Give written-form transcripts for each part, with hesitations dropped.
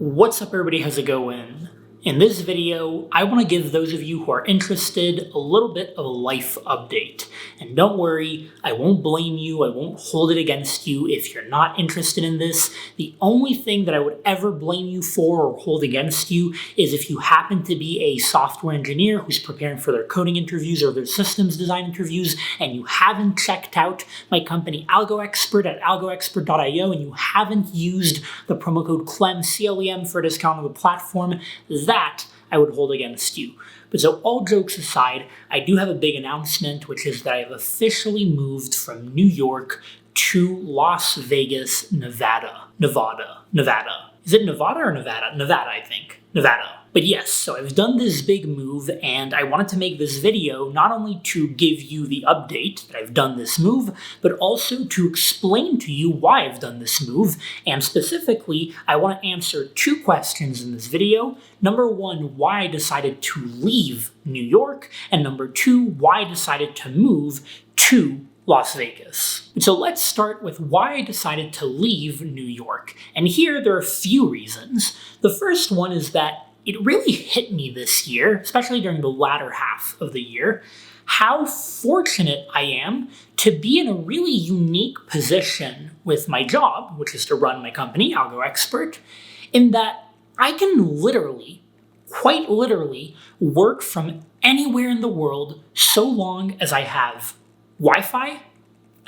What's up everybody, how's it going? In this video, I want to give those of you who are interested a little bit of a life update. And don't worry, I won't blame you, I won't hold it against you if you're not interested in this. The only thing that I would ever blame you for or hold against you is if you happen to be a software engineer who's preparing for their coding interviews or their systems design interviews and you haven't checked out my company AlgoExpert at algoexpert.io and you haven't used the promo code CLEM, C-L-E-M, for a discount on the platform, that I would hold against you. But so all jokes aside, I do have a big announcement, which is that I have officially moved from New York to Las Vegas, Nevada. Is it Nevada or Nevada? Nevada, I think. Nevada. But yes, so I've done this big move and I wanted to make this video not only to give you the update that I've done this move, but also to explain to you why I've done this move. And specifically, I want to answer two questions in this video. Number one, why I decided to leave New York, and number two, why I decided to move to Las Vegas. So let's start with why I decided to leave New York. And here there are a few reasons. The first one is that it really hit me this year, especially during the latter half of the year, how fortunate I am to be in a really unique position with my job, which is to run my company, AlgoExpert, in that I can literally, quite literally, work from anywhere in the world so long as I have Wi-Fi,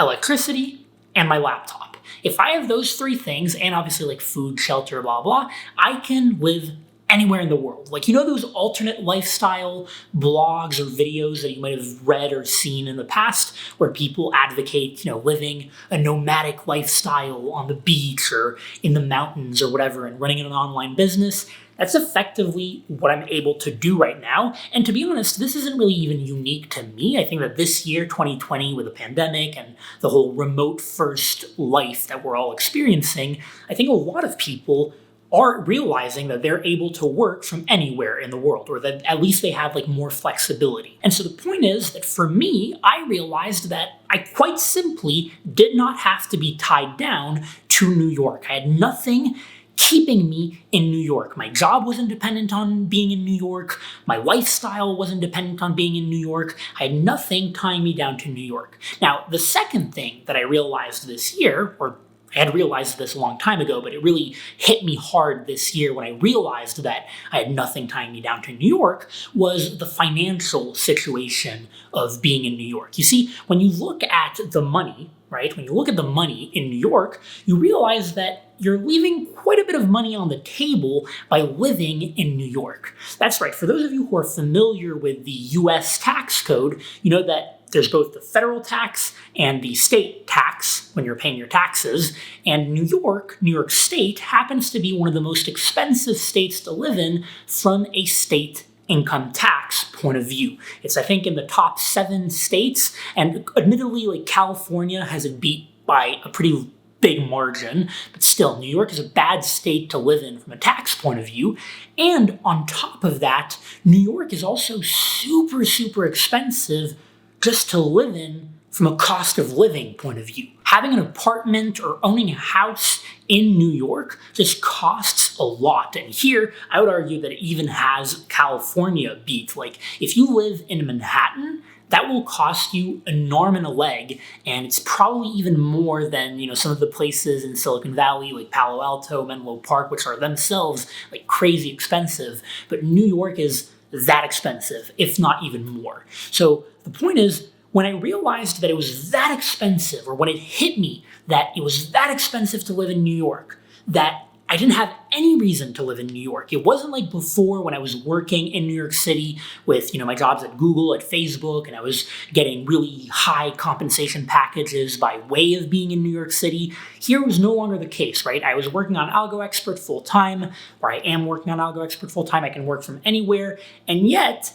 electricity, and my laptop. If I have those three things, and obviously like food, shelter, blah, blah, I can live anywhere in the world. Like, you know those alternate lifestyle blogs or videos that you might have read or seen in the past where people advocate, living a nomadic lifestyle on the beach or in the mountains or whatever and running an online business? That's effectively what I'm able to do right now. And to be honest, this isn't really even unique to me. I think that this year, 2020, with the pandemic and the whole remote first life that we're all experiencing, I think a lot of people are realizing that they're able to work from anywhere in the world, or that at least they have more flexibility. And so the point is that for me, I realized that I quite simply did not have to be tied down to New York. I had nothing keeping me in New York. My job wasn't dependent on being in New York. My lifestyle wasn't dependent on being in New York. I had nothing tying me down to New York. Now, the second thing that I realized this year, or I had realized this a long time ago, but it really hit me hard this year when I realized that I had nothing tying me down to New York, was the financial situation of being in New York. You see, when you look at the money, right, when you look at the money in New York, you realize that you're leaving quite a bit of money on the table by living in New York. That's right. For those of you who are familiar with the US tax code, you know that there's both the federal tax and the state tax when you're paying your taxes. And New York State happens to be one of the most expensive states to live in from a state income tax point of view. It's, I think, in the top 7 states, and admittedly, California has it beat by a pretty big margin, but still, New York is a bad state to live in from a tax point of view. And on top of that, New York is also super, super expensive just to live in from a cost of living point of view. Having an apartment or owning a house in New York just costs a lot. And here, I would argue that it even has California beat. If you live in Manhattan, that will cost you an arm and a leg, and it's probably even more than some of the places in Silicon Valley, like Palo Alto, Menlo Park, which are themselves crazy expensive. But New York is that expensive, if not even more. So the point is, when I realized that it was that expensive, or when it hit me that it was that expensive to live in New York, that I didn't have any reason to live in New York. It wasn't like before when I was working in New York City with my jobs at Google, at Facebook, and I was getting really high compensation packages by way of being in New York City. Here was no longer the case, right? I was working on AlgoExpert full-time, or I am working on AlgoExpert full-time. I can work from anywhere, and yet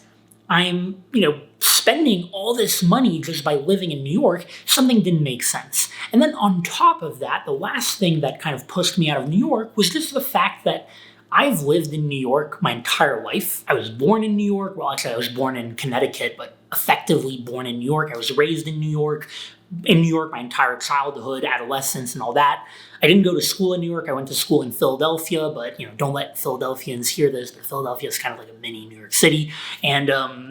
I'm, spending all this money just by living in New York. Something didn't make sense. And then on top of that, the last thing that kind of pushed me out of New York was just the fact that I've lived in New York my entire life. I was born in New York. Well, actually, I was born in Connecticut, but effectively born in New York. I was raised in New York my entire childhood, adolescence, and all that. I didn't go to school in New York. I went to school in Philadelphia, but don't let Philadelphians hear this, but Philadelphia is kind of like a mini New York City. And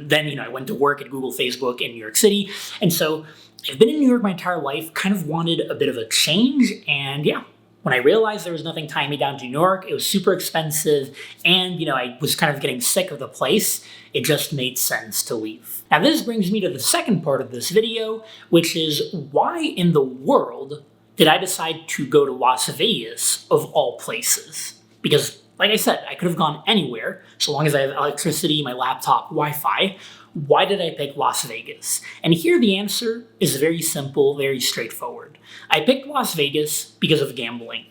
then I went to work at Google, Facebook in New York City. And so I've been in New York my entire life, kind of wanted a bit of a change. And yeah, when I realized there was nothing tying me down to New York, it was super expensive, and I was kind of getting sick of the place, it just made sense to leave. Now this brings me to the second part of this video, which is why in the world did I decide to go to Las Vegas of all places? Because like I said, I could have gone anywhere, so long as I have electricity, my laptop, Wi-Fi. Why did I pick Las Vegas? And here the answer is very simple, very straightforward. I picked Las Vegas because of gambling.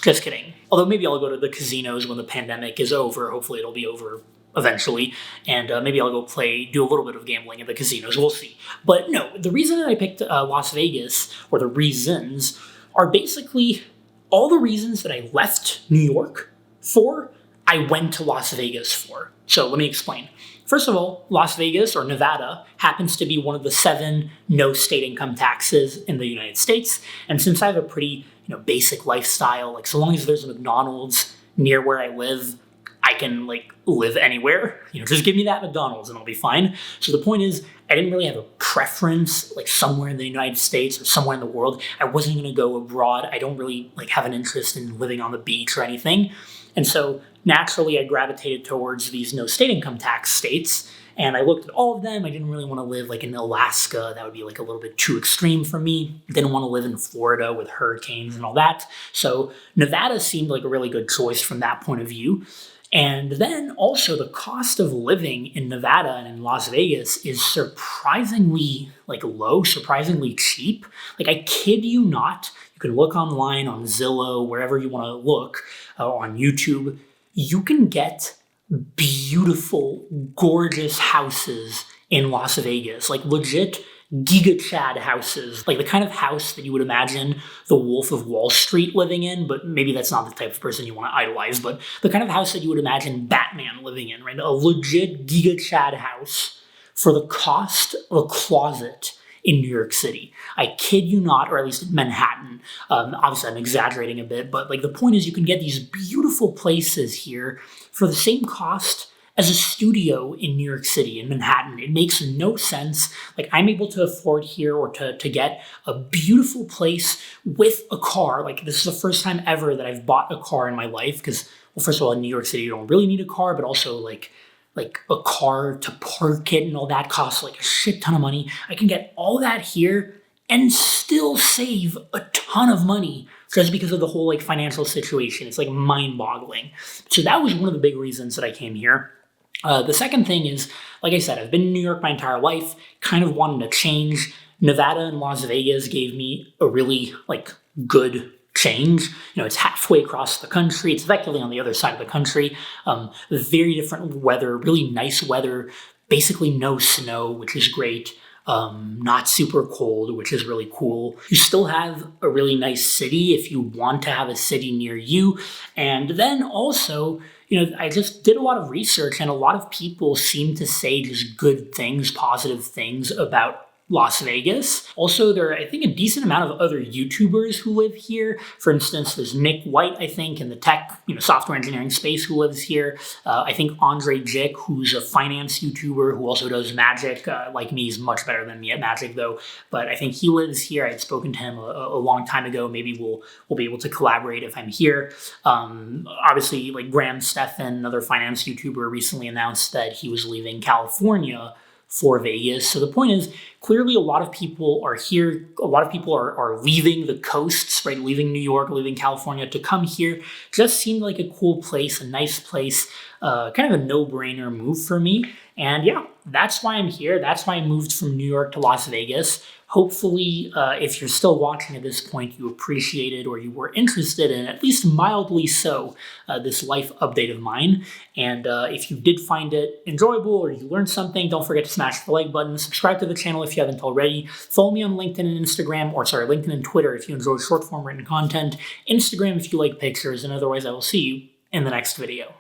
Just kidding. Although maybe I'll go to the casinos when the pandemic is over. Hopefully it'll be over eventually. And maybe I'll go do a little bit of gambling at the casinos. We'll see. But no, the reason that I picked Las Vegas, or the reasons, are basically all the reasons that I left New York for, I went to Las Vegas for. So let me explain. First of all, Las Vegas, or Nevada, happens to be one of the 7 no state income taxes in the United States. And since I have a pretty basic lifestyle, like so long as there's a McDonald's near where I live, I can live anywhere. Just give me that McDonald's and I'll be fine. So the point is, I didn't really have a preference, somewhere in the United States or somewhere in the world. I wasn't going to go abroad. I don't really have an interest in living on the beach or anything. And so naturally I gravitated towards these no state income tax states, and I looked at all of them. I didn't really want to live in Alaska. That would be a little bit too extreme for me. Didn't want to live in Florida with hurricanes and all that. So Nevada seemed like a really good choice from that point of view. And then also the cost of living in Nevada and in Las Vegas is surprisingly low, surprisingly cheap. I kid you not. You can look online on Zillow, wherever you want to look, on YouTube. You can get beautiful, gorgeous houses in Las Vegas, legit Giga Chad houses, the kind of house that you would imagine the Wolf of Wall Street living in, but maybe that's not the type of person you want to idolize, but the kind of house that you would imagine Batman living in, right? A legit Giga Chad house for the cost of a closet in New York City. I kid you not, or at least in Manhattan. Obviously, I'm exaggerating a bit, but the point is you can get these beautiful places here for the same cost as a studio in New York City, in Manhattan. It makes no sense. I'm able to afford here or to get a beautiful place with a car. This is the first time ever that I've bought a car in my life because, well, first of all, in New York City, you don't really need a car, but also a car to park it and all that costs a shit ton of money. I can get all that here and still save a ton of money just because of the whole financial situation. It's mind-boggling. So that was one of the big reasons that I came here. The second thing is, like I said, I've been in New York my entire life, kind of wanted to change. Nevada and Las Vegas gave me a really good change. It's halfway across the country. It's effectively on the other side of the country. Very different weather, really nice weather, basically no snow, which is great. Not super cold, which is really cool. You still have a really nice city if you want to have a city near you. And then also, I just did a lot of research, and a lot of people seem to say just good things, positive things about Las Vegas. Also, there are, I think, a decent amount of other YouTubers who live here. For instance, there's Nick White, I think, in the tech, software engineering space who lives here. I think Andre Jick, who's a finance YouTuber who also does magic. Like me, he's much better than me at magic, though. But I think he lives here. I had spoken to him a long time ago. Maybe we'll be able to collaborate if I'm here. Obviously, Graham Stephan, another finance YouTuber, recently announced that he was leaving California for Vegas. So the point is, clearly a lot of people are here. A lot of people are leaving the coasts, right? Leaving New York, leaving California to come here. Just seemed like a cool place, a nice place, kind of a no-brainer move for me. And yeah, that's why I'm here. That's why I moved from New York to Las Vegas. Hopefully, if you're still watching at this point, you appreciated or you were interested in, at least mildly so, this life update of mine. And if you did find it enjoyable or you learned something, don't forget to smash the like button. Subscribe to the channel if you haven't already. Follow me on LinkedIn and Instagram, LinkedIn and Twitter if you enjoy short-form written content. Instagram if you like pictures, and otherwise I will see you in the next video.